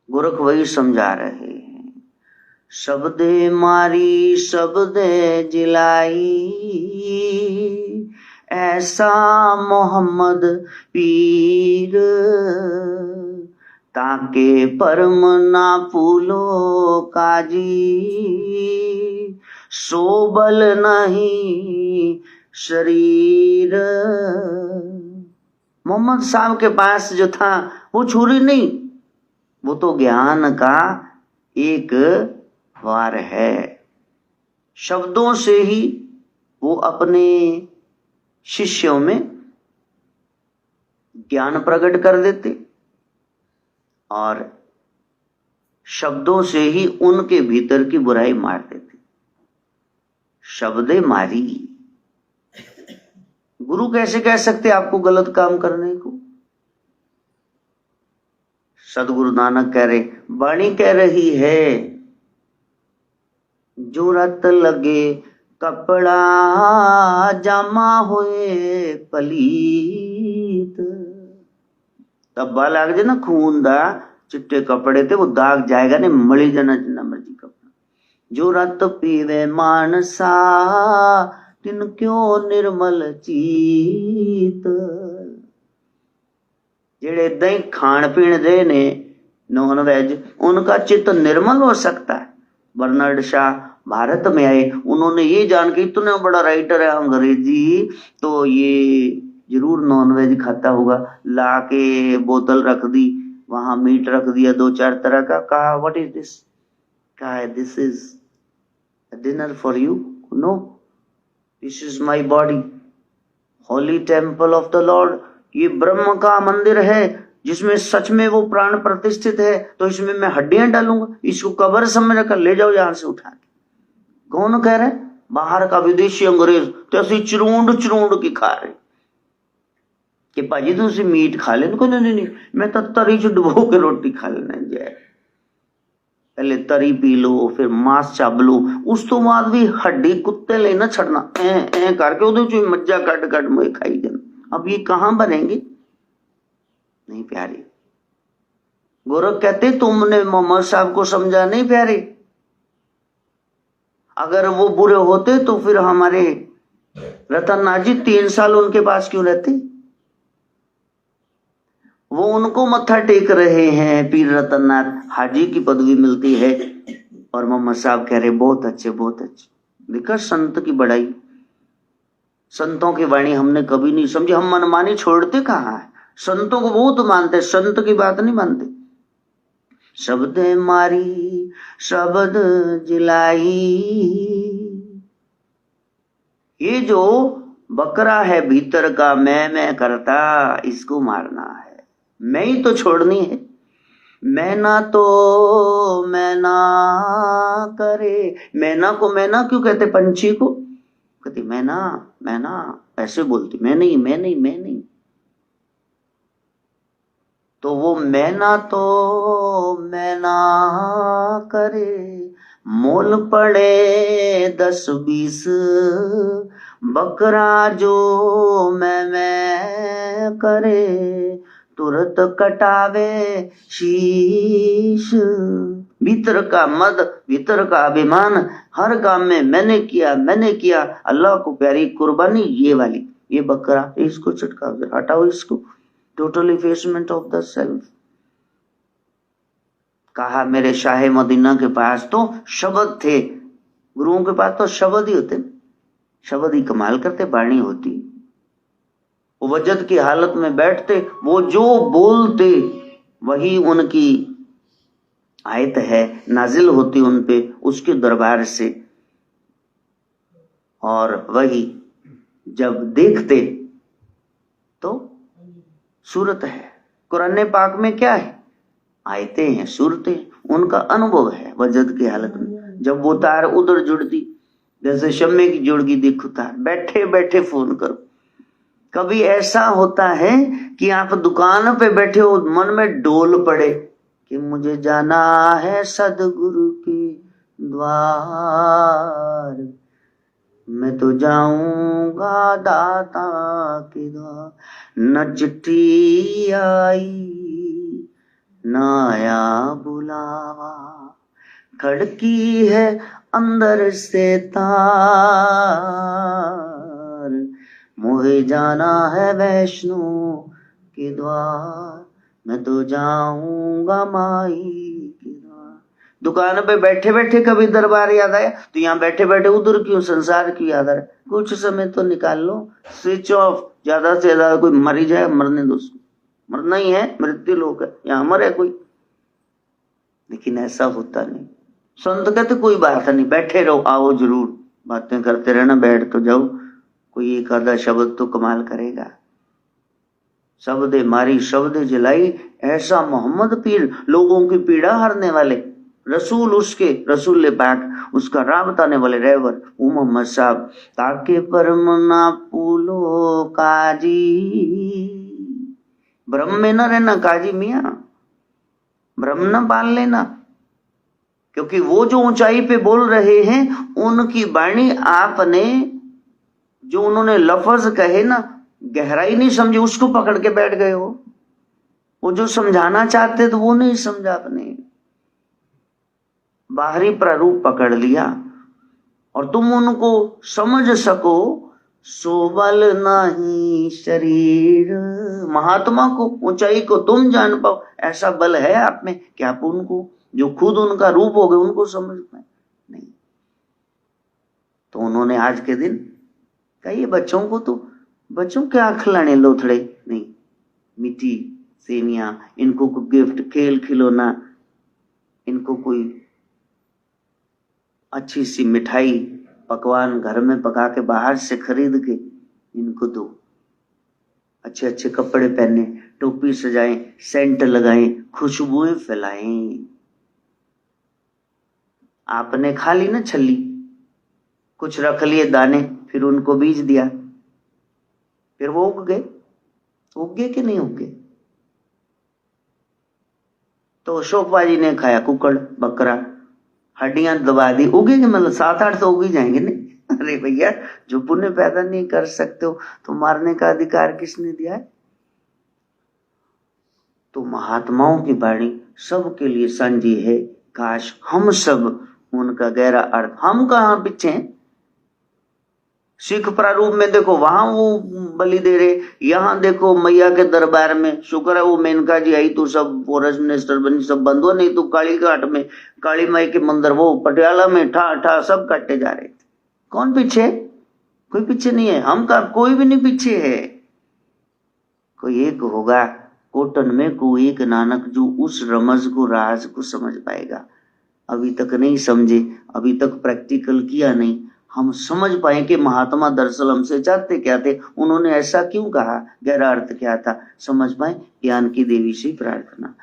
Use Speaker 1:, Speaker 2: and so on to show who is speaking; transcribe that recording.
Speaker 1: गोरख वही समझा रहे हैं। शब्दे मारी शब्दे जिलाई, ऐसा मोहम्मद पीर, ताके परम ना फूलो काजी, सोबल नहीं शरीर। मोहम्मद साहब के पास जो था वो छुरी नहीं, वो तो ज्ञान का एक वार है। शब्दों से ही वो अपने शिष्यों में ज्ञान प्रकट कर देते और शब्दों से ही उनके भीतर की बुराई मार देते। शब्दे मारी। गुरु कैसे कह सकते आपको गलत काम करने को? सदगुरु नानक कह रहे, वाणी कह रही है, जो रत लगे कपड़ा जामा हुए पलीत। तब्बा लाग जे ना खून दा चिट्टे कपड़े ते वो दाग जाएगा नहीं, मली जाना जिन्ना मर्जी कपड़ा। जो रत पीवे मानसा तिन क्यों निर्मल चीत। जेड़े दही खान पीन दे ने नॉन वेज, उनका चित्त निर्मल हो सकता है। बर्नार्ड शॉ भारत में आए, उन्होंने ये जान के, इतना बड़ा राइटर है अंग्रेजी, तो ये जरूर नॉनवेज खाता होगा, ला के बोतल रख दी, वहां मीट रख दिया 2-4 तरह का, कहा व्हाट इज दिस, कहा this is dinner for you, no this is my body, holy temple of the lord. ये ब्रह्म का मंदिर है जिसमें सच में वो प्राण प्रतिष्ठित है, तो इसमें मैं हड्डियां डालूंगा, इसको कब्र समझ कर ले जाओ यहां से उठा के। कौन कह रहे? बाहर का विदेशी अंग्रेज, तो ऐसी चुरूंड की खा रहे कि भाजी तुसी मीट खा लेन को, नहीं मैं तो तरी च डुबो के रोटी खा लेना जाए। पहले तरी पी लो, फिर मांस चाब लो, उस तो बाद भी हड्डी कुत्ते लेना छड़ना ए करके उधर मज्जा कट मुझे खाई जाना। अब ये कहां बनेंगे? नहीं प्यारे। गोरख कहते तुमने मोहम्मद साहब को समझा नहीं प्यारे, अगर वो बुरे होते तो फिर हमारे रतननाथ जी 3 साल उनके पास क्यों रहते? वो उनको मत्था टेक रहे हैं, पीर रतननाथ हाजी की पदवी मिलती है और मोहम्मद साहब कह रहे बहुत अच्छे बहुत अच्छे। देखा संत की बड़ाई, संतों की वाणी हमने कभी नहीं समझी। हम मनमानी छोड़ते कहाँ है, संतों को बहुत मानते, संत की बात नहीं मानते। शब्द मारी शब्द जिलाई, ये जो बकरा है भीतर का मैं करता, इसको मारना है, मैं ही तो छोड़नी है। मैना तो मैना करे, मैना को मैना क्यों कहते? पंछी को कहती मैना मैना, ऐसे बोलती मैं नहीं मैं नहीं मैं नहीं। तो वो मैना तो मैना करे, मोल पड़े 10-20 बकरा जो मैं करे, तुरंत कटावे शीश। भीतर का मद, भीतर का अभिमान, हर काम में मैंने किया। अल्लाह को प्यारी कुर्बानी ये वाली, ये बकरा, इसको चटकाओ, हटाओ इसको, total effacement of the self. कहा मेरे शाहे मदीना के पास तो शब्द थे, गुरुओं के पास तो शब्द ही होते, शब्द ही कमाल करते, वाणी होती। वो वजद की हालत में बैठते, वो जो बोलते वही उनकी आयत है नाजिल होती उन पे उसके दरबार से, और वही जब देखते तो सूरत है। कुरान पाक में क्या है? आयतें हैं, सूरतें, उनका अनुभव है वजद की हालत में। जब वो तार उधर जुड़ती, जैसे शम्मे की जुड़ गई, देखो तार, बैठे बैठे फोन करो। कभी ऐसा होता है कि आप दुकान पे बैठे हो, मन में डोल पड़े कि मुझे जाना है सदगुरु के द्वार, मैं तो जाऊंगा दाता के द्वार। न चिट्ठी आई न आया बुलावा, खड़की है अंदर से तार, मुझे जाना है वैष्णो के द्वार, मैं तो जाऊंगा माई के द्वार। दुकान पे बैठे बैठे कभी दरबार याद आया तो यहाँ बैठे बैठे उधर क्यों, संसार की याद आ रहा है? कुछ समय तो निकाल लो, स्विच ऑफ। ज्यादा से ज्यादा कोई मरी जाए, मरने दो उसको, मरना ही है, मृत्यु लोक है, यहाँ मरे कोई। लेकिन ऐसा होता नहीं। संत कहते कोई बात नहीं, बैठे रहो, आओ जरूर, बातें करते रहना, बैठ तो जाओ, कोई एक आधा शब्द तो कमाल करेगा। शब्दे मारी शब्दे जलाई, ऐसा मोहम्मद पीर, लोगों की पीड़ा हरने वाले रसूल, उसके रसूल पाक, उसका राह बताने वाले रहबर मोहम्मद साहब। ताके परम ना पूलो काजी, भ्रम में न रहना काजी मियां, भ्रम न पाल लेना, क्योंकि वो जो ऊंचाई पे बोल रहे हैं उनकी वाणी आपने, जो उन्होंने लफ्ज कहे ना, गहराई नहीं समझी, उसको पकड़ के बैठ गए हो। वो जो समझाना चाहते तो वो नहीं समझा, आपने बाहरी प्रारूप पकड़ लिया। और तुम उनको समझ सको, सो बल नहीं शरीर, महात्मा को, ऊंचाई को तुम जान पाओ, ऐसा बल है आप में कि आप उनको, जो खुद उनका रूप हो गए, उनको समझ पाए नहीं। तो उन्होंने आज के दिन कही बच्चों को, तो बच्चों क्या खिलाने लोथड़े नहीं, मिट्टी सेवियां, इनको कोई गिफ्ट, खेल खिलौना, इनको कोई अच्छी सी मिठाई पकवान घर में पका के बाहर से खरीद के इनको दो, अच्छे अच्छे कपड़े पहने, टोपी सजाएं, सेंट लगाएं, खुशबुएं फैलाएं। आपने खा ली ना छल्ली, कुछ रख लिए दाने, फिर उनको बीज दिया, फिर वो उग गए। उग गए कि नहीं उग गए? तो अशोकवा जी ने खाया कुकड़ बकरा, हड्डियां दबा दी, उगेंगे, मतलब 7-8 तो उग ही जाएंगे। नहीं, अरे भैया, जो पुण्य पैदा नहीं कर सकते हो तो मारने का अधिकार किसने दिया है? तो महात्माओं की वाणी सबके लिए संजी है। काश हम सब उनका गहरा अर्थ, हम कहाँ पीछे हैं? सिख प्रारूप में देखो, वहां वो बलि दे रहे, यहाँ देखो मैया के दरबार में, शुक्र है वो मेनका जी आई तो सब फॉरेस्ट मिनिस्टर बनी, सब बंद हो, नहीं तो काली घाट में काली माई के मंदिर, वो पटियाला में ठा ठा सब काटे जा रहे थे। कौन पीछे? कोई पीछे नहीं है, हम का कोई भी नहीं पीछे है। कोई एक होगा कोटन में, कोई एक नानक, जो उस रमज को, राज को समझ पाएगा। अभी तक नहीं समझे, अभी तक प्रैक्टिकल किया नहीं, हम समझ पाए कि महात्मा दरअसल हमसे चाहते क्या थे, उन्होंने ऐसा क्यों कहा, गहरा अर्थ क्या था, समझ पाए। ज्ञान की देवी से प्रार्थना।